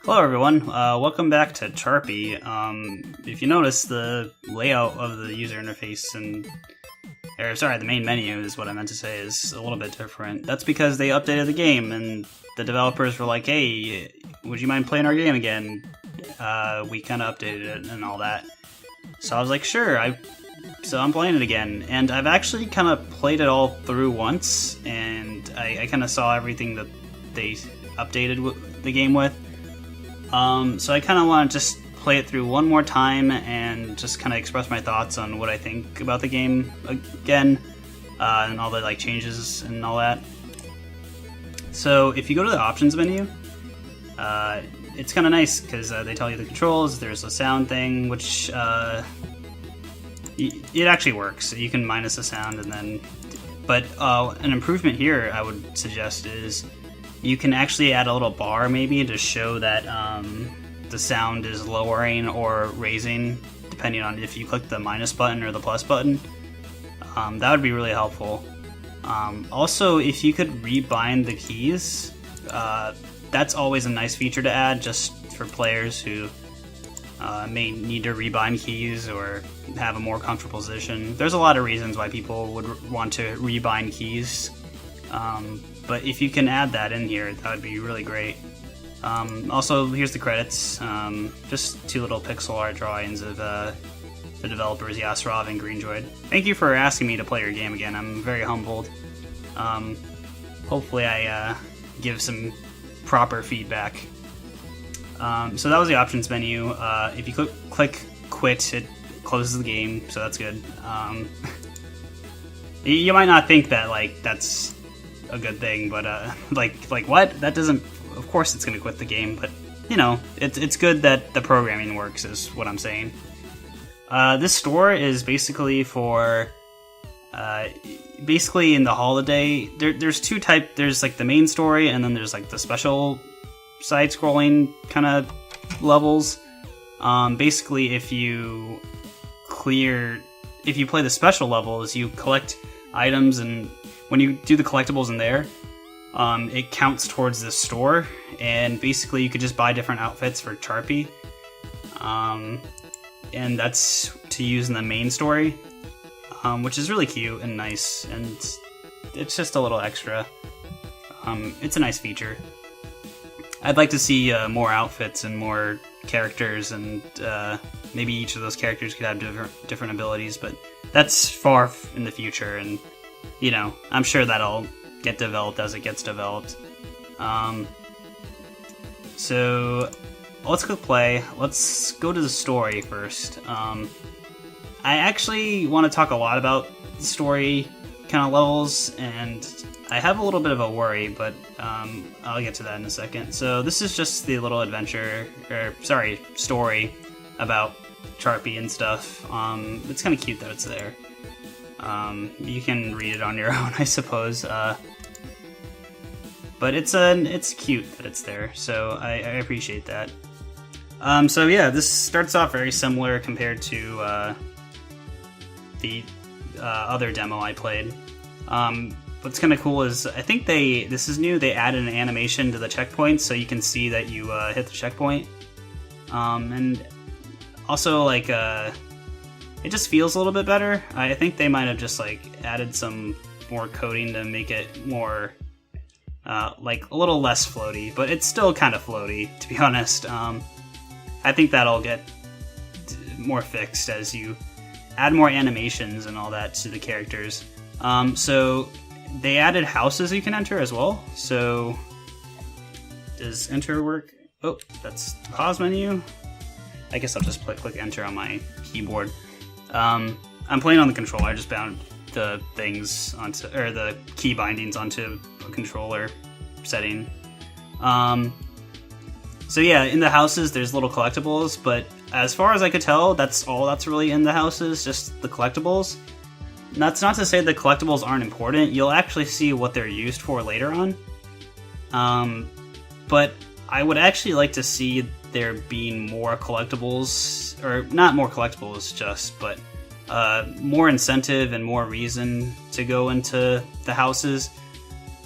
Hello everyone, welcome back to Charpy. If you notice, the layout of the user interface the main menu is what I meant to say is a little bit different. That's because they updated the game and the developers were like, hey, would you mind playing our game again? We kind of updated it and all that. So I was like, sure, so I'm playing it again. And I've actually kind of played it all through once, and I kind of saw everything that they updated the game with. So I kind of want to just play it through one more time and just kind of express my thoughts on what I think about the game again, and all the changes and all that. So if you go to the options menu, it's kind of nice because they tell you the controls. There's a sound thing, which it actually works. You can minus the sound and then, but an improvement here I would suggest is you can actually add a little bar maybe to show that the sound is lowering or raising depending on if you click the minus button or the plus button. That would be really helpful. Also, if you could rebind the keys, that's always a nice feature to add just for players who may need to rebind keys or have a more comfortable position. There's a lot of reasons why people would want to rebind keys. But if you can add that in here, that would be really great. Also, here's the credits. Just two little pixel art drawings of the developers, Yasrov and Greendroid. Thank you for asking me to play your game again. I'm very humbled. Hopefully I give some proper feedback. So that was the options menu. If you click quit, it closes the game, so that's good. You might not think that that's a good thing, but what? That doesn't. Of course, it's going to quit the game, but it's good that the programming works, is what I'm saying. This store is basically for basically in the holiday. There's two types. There's the main story, and then there's the special side-scrolling kind of levels. Basically, if you play the special levels, you collect items, and when you do the collectibles in there, it counts towards the store, and basically you could just buy different outfits for Charpy, and that's to use in the main story, which is really cute and nice, and it's just a little extra. It's a nice feature. I'd like to see more outfits and more characters, and maybe each of those characters could have different abilities, but that's far in the future, and I'm sure that'll get developed as it gets developed. So let's go play. Let's go to the story first. I actually want to talk a lot about the story kind of levels, and I have a little bit of a worry, but I'll get to that in a second. So this is just the little story about Charpy and stuff. It's kind of cute that it's there. You can read it on your own, I suppose. But it's cute that it's there, so I appreciate that. So yeah, this starts off very similar compared to the other demo I played. What's kind of cool is I think this is new. They added an animation to the checkpoint, so you can see that you hit the checkpoint. And also it just feels a little bit better. I think they might have just added some more coding to make it more a little less floaty, but it's still kind of floaty, to be honest. I think that'll get more fixed as you add more animations and all that to the characters. So they added houses you can enter as well. So does enter work? Oh, that's the pause menu. I guess I'll just click enter on my keyboard. I'm playing on the controller. I just bound the things onto, or the key bindings onto a controller setting. So yeah, in the houses there's little collectibles, but as far as I could tell, that's all that's really in the houses, just the collectibles. That's not to say the collectibles aren't important. You'll actually see what they're used for later on. But I would actually like to see there being more collectibles, or not more collectibles just, but more incentive and more reason to go into the houses.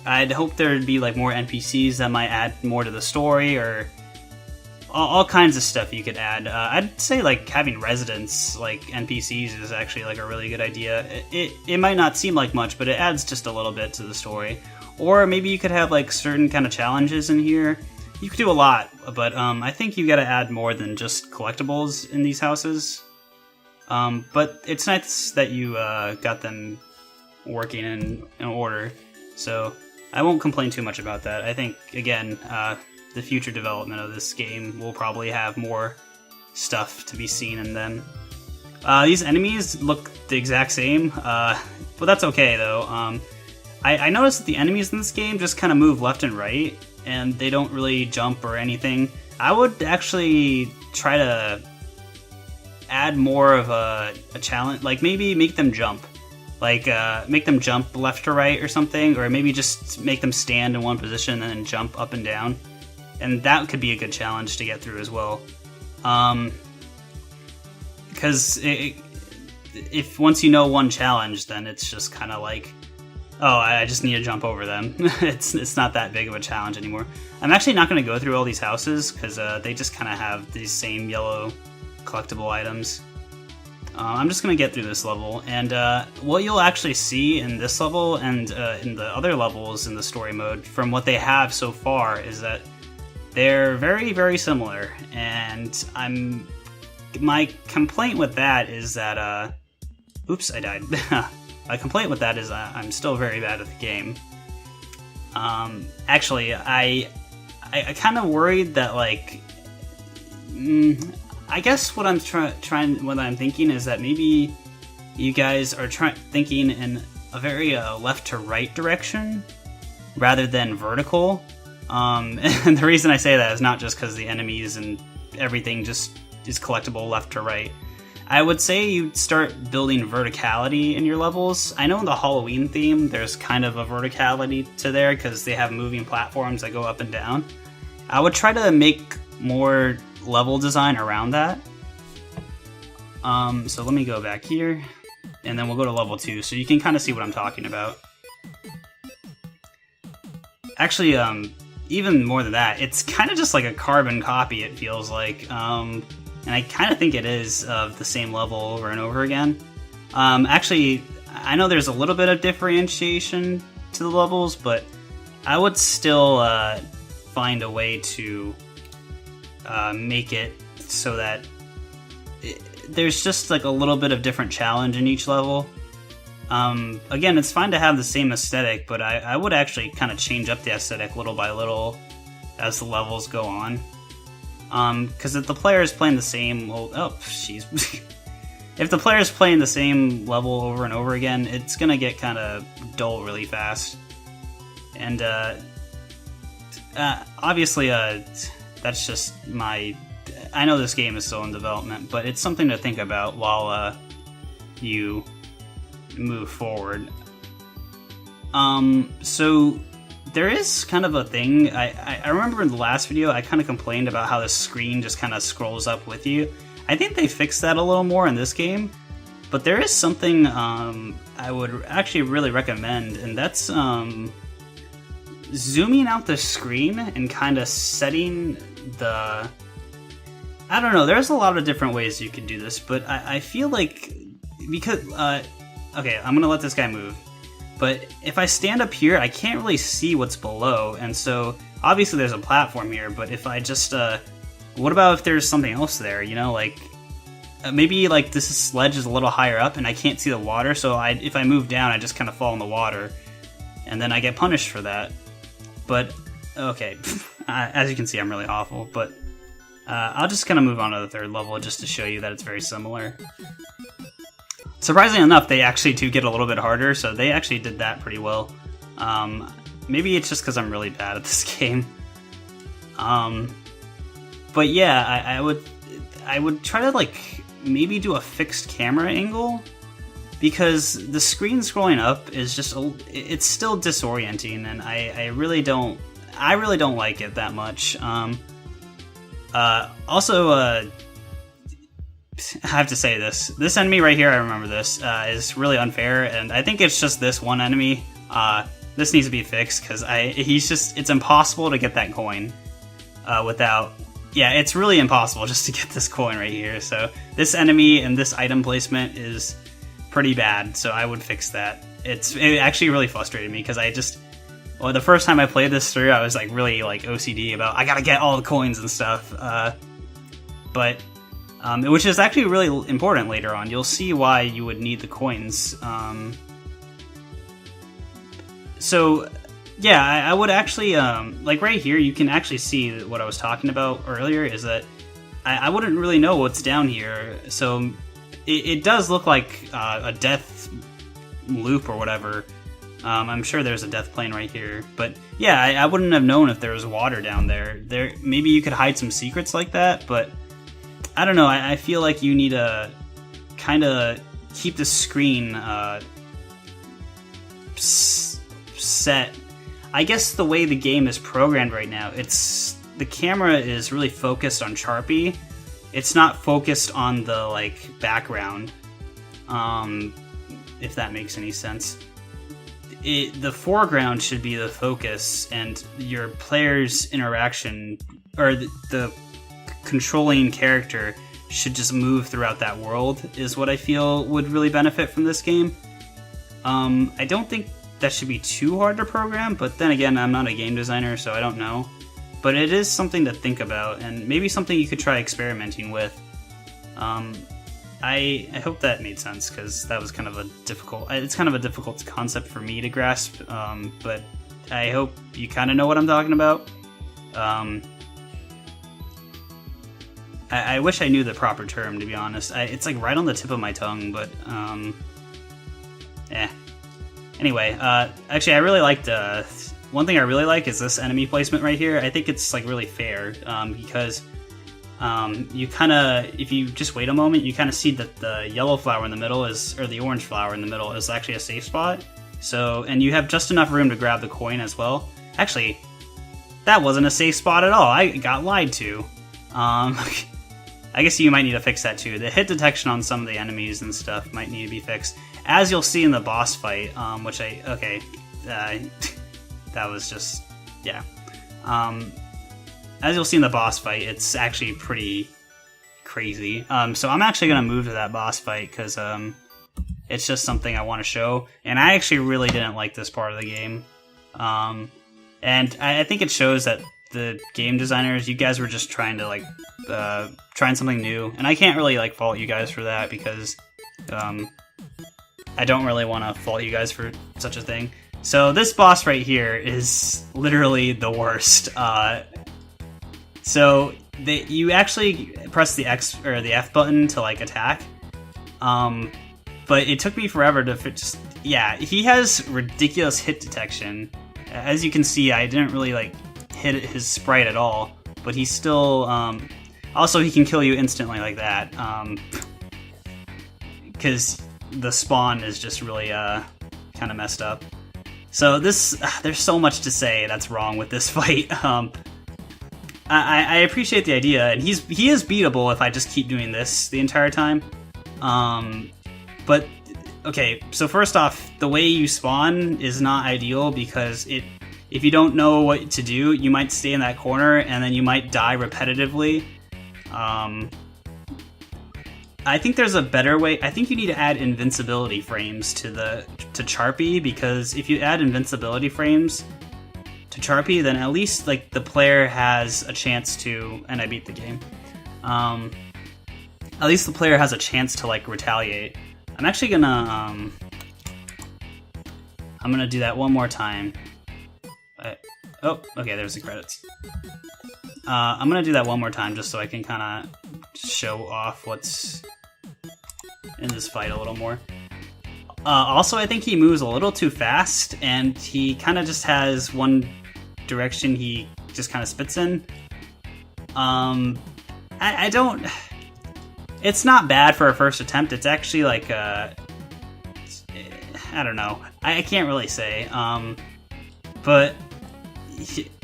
I'd hope there'd be more NPCs that might add more to the story, or all kinds of stuff you could add. I'd say like having residents like NPCs is actually like a really good idea. It might not seem like much, but it adds just a little bit to the story. Or maybe you could have like certain kind of challenges in here. You could do a lot, but I think you got to add more than just collectibles in these houses. But it's nice that you got them working in order, so I won't complain too much about that. I think, again, the future development of this game will probably have more stuff to be seen in them. These enemies look the exact same, but that's okay, though. I noticed that the enemies in this game just kind of move left and right, and they don't really jump or anything. I would actually try to add more of a challenge, like maybe make them jump. Like, make them jump left to right or something, or maybe just make them stand in one position and then jump up and down. And that could be a good challenge to get through as well. Because if once you know one challenge, then it's just kind of like, oh, I just need to jump over them. It's not that big of a challenge anymore. I'm actually not going to go through all these houses, because they just kind of have these same yellow collectible items. I'm just going to get through this level, and what you'll actually see in this level and in the other levels in the story mode from what they have so far is that they're very, very similar, and my complaint with that is that, oops, I died. My complaint with that is I'm still very bad at the game. Actually, I kind of worried that, like, I guess what I'm what I'm thinking is that maybe you guys are thinking in a very left to right direction rather than vertical. And the reason I say that is not just because the enemies and everything just is collectible left to right. I would say you start building verticality in your levels. I know in the Halloween theme there's kind of a verticality to there because they have moving platforms that go up and down. I would try to make more level design around that. So let me go back here, and then we'll go to level 2 so you can kind of see what I'm talking about. Actually, even more than that, it's kind of just like a carbon copy, it feels like. And I kind of think it is of the same level over and over again. Actually, I know there's a little bit of differentiation to the levels, but I would still find a way to make it so that there's just like a little bit of different challenge in each level. Again, it's fine to have the same aesthetic, but I would actually kind of change up the aesthetic little by little as the levels go on. Because if the player is playing the same, if the player is playing the same level over and over again, it's gonna get kind of dull really fast. And obviously, that's just my. I know this game is still in development, but it's something to think about while you move forward. So there is kind of a thing. I remember in the last video I kind of complained about how the screen just kind of scrolls up with you. I think they fixed that a little more in this game, but there is something I would actually really recommend, and that's zooming out the screen and kind of setting the. I don't know, there's a lot of different ways you can do this, but I feel like, because, okay, I'm gonna let this guy move, but if I stand up here, I can't really see what's below, and so, obviously there's a platform here, but if I just, what about if there's something else there, you know, like, maybe, like, this ledge is a little higher up, and I can't see the water, so if I move down, I just kind of fall in the water, and then I get punished for that, but, okay, as you can see, I'm really awful, but I'll just kind of move on to the third level just to show you that it's very similar. Surprisingly enough, they actually do get a little bit harder, so they actually did that pretty well. Maybe it's just because I'm really bad at this game. But yeah, I would try to like maybe do a fixed camera angle, because the screen scrolling up is just it's still disorienting, and I really don't like it that much. Also, I have to say this enemy right here, I remember this, is really unfair, and I think it's just this one enemy. This needs to be fixed, because it's impossible to get that coin without yeah, it's really impossible just to get this coin right here. So this enemy and this item placement is pretty bad, so I would fix that. It actually really frustrated me because well, the first time I played this through, I was like really like OCD about I gotta get all the coins and stuff. But which is actually really important later on. You'll see why you would need the coins. So yeah, I would actually like right here. You can actually see what I was talking about earlier. Is that I wouldn't really know what's down here. So it does look like a death loop or whatever. I'm sure there's a death plane right here, but yeah, I wouldn't have known if there was water down there. Maybe you could hide some secrets like that, but I don't know. I feel like you need to kind of keep the screen set. I guess the way the game is programmed right now, the camera is really focused on Charpy. It's not focused on the like background. If that makes any sense. The foreground should be the focus, and your player's interaction, or the controlling character, should just move throughout that world, is what I feel would really benefit from this game. I don't think that should be too hard to program, but then again, I'm not a game designer, so I don't know. But it is something to think about, and maybe something you could try experimenting with. I hope that made sense, because that was kind of a difficult concept for me to grasp, but I hope you kind of know what I'm talking about. I wish I knew the proper term, to be honest. It's like right on the tip of my tongue, but Anyway, actually I really liked, one thing I really like is this enemy placement right here. I think it's like really fair, because you kind of, if you just wait a moment, you kind of see that the yellow flower in the middle or the orange flower in the middle is actually a safe spot. So, and you have just enough room to grab the coin as well. Actually, that wasn't a safe spot at all. I got lied to. I guess you might need to fix that too. The hit detection on some of the enemies and stuff might need to be fixed. As you'll see in the boss fight, that was just, yeah. As you'll see in the boss fight, it's actually pretty crazy. So I'm actually going to move to that boss fight because it's just something I want to show. And I actually really didn't like this part of the game. And I think it shows that the game designers, you guys were just trying to, like, trying something new. And I can't really, like, fault you guys for that because I don't really want to fault you guys for such a thing. So this boss right here is literally the worst. So you actually press the X or the F button to like attack, but it took me forever to just. Yeah, he has ridiculous hit detection. As you can see, I didn't really like hit his sprite at all, but he's still. Also, he can kill you instantly like that, because the spawn is just really kind of messed up. So there's so much to say that's wrong with this fight. I appreciate the idea, and he is beatable if I just keep doing this the entire time. But okay, so first off, the way you spawn is not ideal because if you don't know what to do, you might stay in that corner and then you might die repetitively. I think there's a better way. I think you need to add invincibility frames to Charpy, because if you add invincibility frames to Charpy, then at least like the player has a chance to, and I beat the game. At least the player has a chance to like retaliate. I'm actually gonna I'm gonna do that one more time. Oh, okay, there's the credits. I'm gonna do that one more time just so I can kind of show off what's in this fight a little more. Also, I think he moves a little too fast, and he kind of just has one direction he just kind of spits in. I don't... It's not bad for a first attempt. It's actually like, I don't know. I can't really say. But,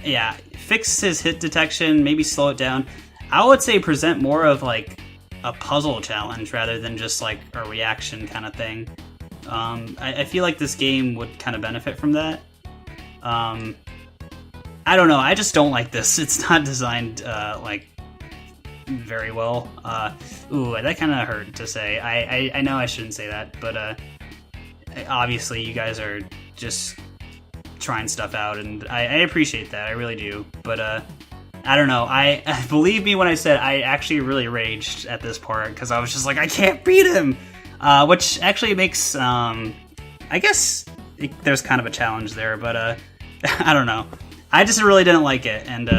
yeah, fix his hit detection, maybe slow it down. I would say present more of like a puzzle challenge rather than just like a reaction kind of thing. I feel like this game would kind of benefit from that. I don't know, I just don't like this. It's not designed like very well. Ooh, that kind of hurt to say. I know I shouldn't say that, but obviously you guys are just trying stuff out, and I appreciate that. I really do. But I don't know. I believe me when I said I actually really raged at this part because I was just like, I can't beat him, which actually makes I guess there's kind of a challenge there, but I don't know. I just really didn't like it, and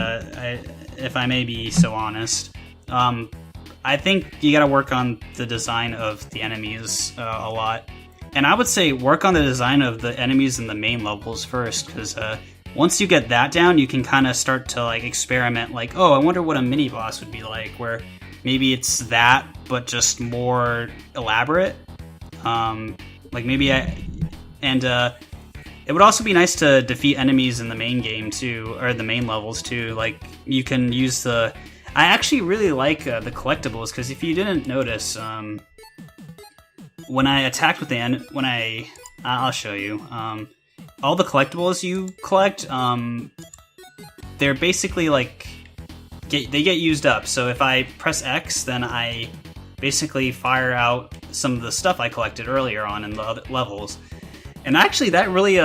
if I may be so honest, I think you got to work on the design of the enemies a lot, and I would say work on the design of the enemies in the main levels first, because once you get that down, you can kind of start to like experiment. Like, oh, I wonder what a mini boss would be like, where maybe it's that, but just more elaborate. Like maybe it would also be nice to defeat enemies in the main game too, or the main levels too. Like you can use the. I actually really like the collectibles, because if you didn't notice, when I attacked with the I'll show you. All the collectibles you collect, they're basically like they get used up. So if I press X, then I basically fire out some of the stuff I collected earlier on in the other levels. And actually, that really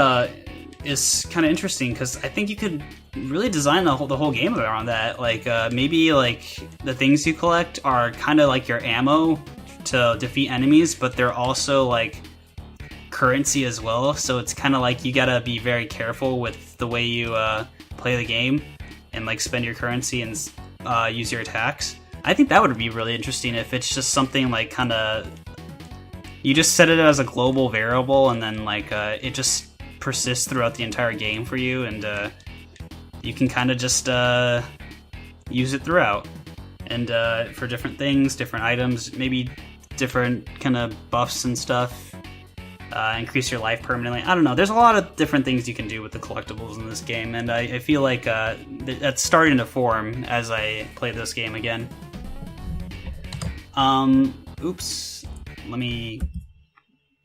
is kind of interesting, because I think you could really design the whole game around that. Like maybe like the things you collect are kind of like your ammo to defeat enemies, but they're also like currency as well. So it's kind of like you gotta be very careful with the way you play the game and like spend your currency and use your attacks. I think that would be really interesting if it's just something like kind of you just set it as a global variable, and then like it just persists throughout the entire game for you, and you can kind of just use it throughout, and for different things, different items, maybe different kind of buffs and stuff, increase your life permanently. I don't know, there's a lot of different things you can do with the collectibles in this game, and I feel like that's starting to form as I play this game again. Oops. Let me...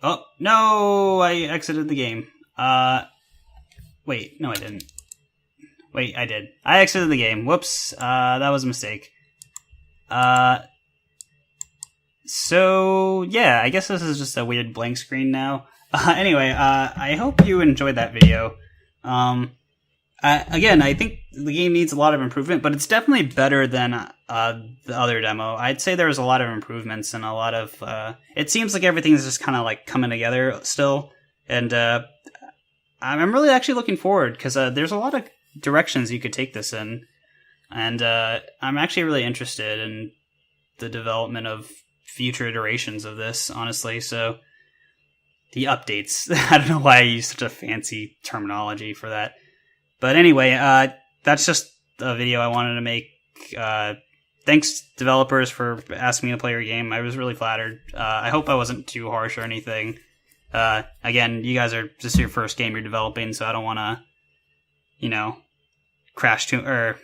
Oh, no! I exited the game. Wait, no I didn't. Wait, I did. I exited the game. Whoops. That was a mistake. So, yeah, I guess this is just a weird blank screen now. Anyway, I hope you enjoyed that video. Again, I think the game needs a lot of improvement, but it's definitely better than the other demo. I'd say there's a lot of improvements and a lot of... it seems like everything's just kind of like coming together still. And I'm really actually looking forward, because there's a lot of directions you could take this in. And I'm actually really interested in the development of future iterations of this, honestly. So the updates. I don't know why I use such a fancy terminology for that. But anyway, that's just a video I wanted to make. Thanks, developers, for asking me to play your game. I was really flattered. I hope I wasn't too harsh or anything. Again, you guys are just your first game you're developing, so I don't want to, crash too or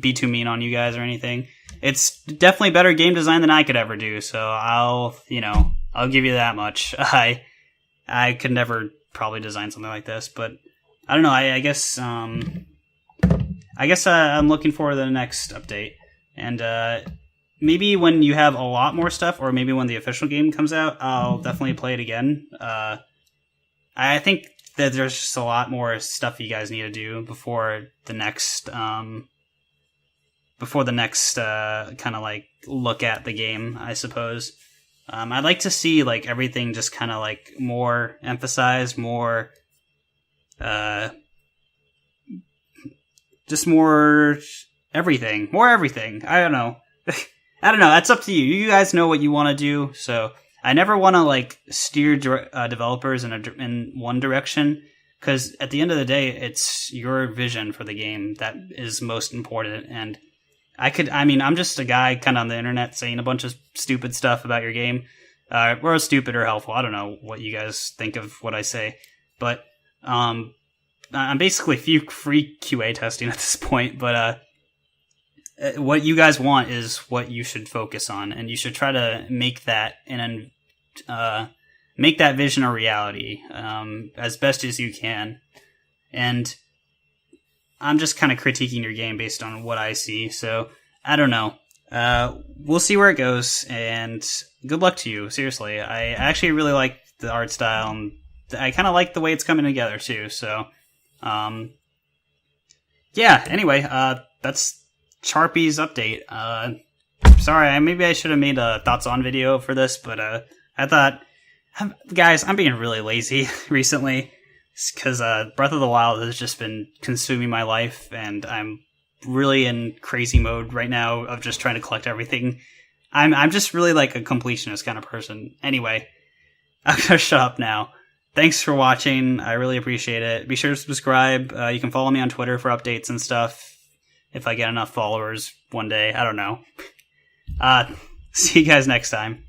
be too mean on you guys or anything. It's definitely better game design than I could ever do, so I'll give you that much. I could never probably design something like this, but I don't know. I guess I'm looking forward to the next update, and maybe when you have a lot more stuff, or maybe when the official game comes out, I'll definitely play it again. I think that there's just a lot more stuff you guys need to do before the next kind of like look at the game, I suppose. I'd like to see like everything just kind of like more emphasized, more. Just more everything. I don't know. That's up to you. You guys know what you want to do. So I never want to like steer developers in one direction, because at the end of the day, it's your vision for the game that is most important. And I'm just a guy kind of on the internet saying a bunch of stupid stuff about your game, or stupid or helpful. I don't know what you guys think of what I say, but I'm basically free QA testing at this point, but what you guys want is what you should focus on, and you should try to make that make that vision a reality as best as you can. And I'm just kind of critiquing your game based on what I see, so I don't know. we'll see where it goes, and good luck to you. Seriously, I actually really like the art style, and I kind of like the way it's coming together too. So, yeah. Anyway, that's Charpy's update. Sorry, maybe I should have made a thoughts on video for this, but I thought, guys, I'm being really lazy recently because Breath of the Wild has just been consuming my life, and I'm really in crazy mode right now of just trying to collect everything. I'm just really like a completionist kind of person. Anyway, I'm gonna shut up now. Thanks for watching. I really appreciate it. Be sure to subscribe. You can follow me on Twitter for updates and stuff if I get enough followers one day. I don't know. See you guys next time.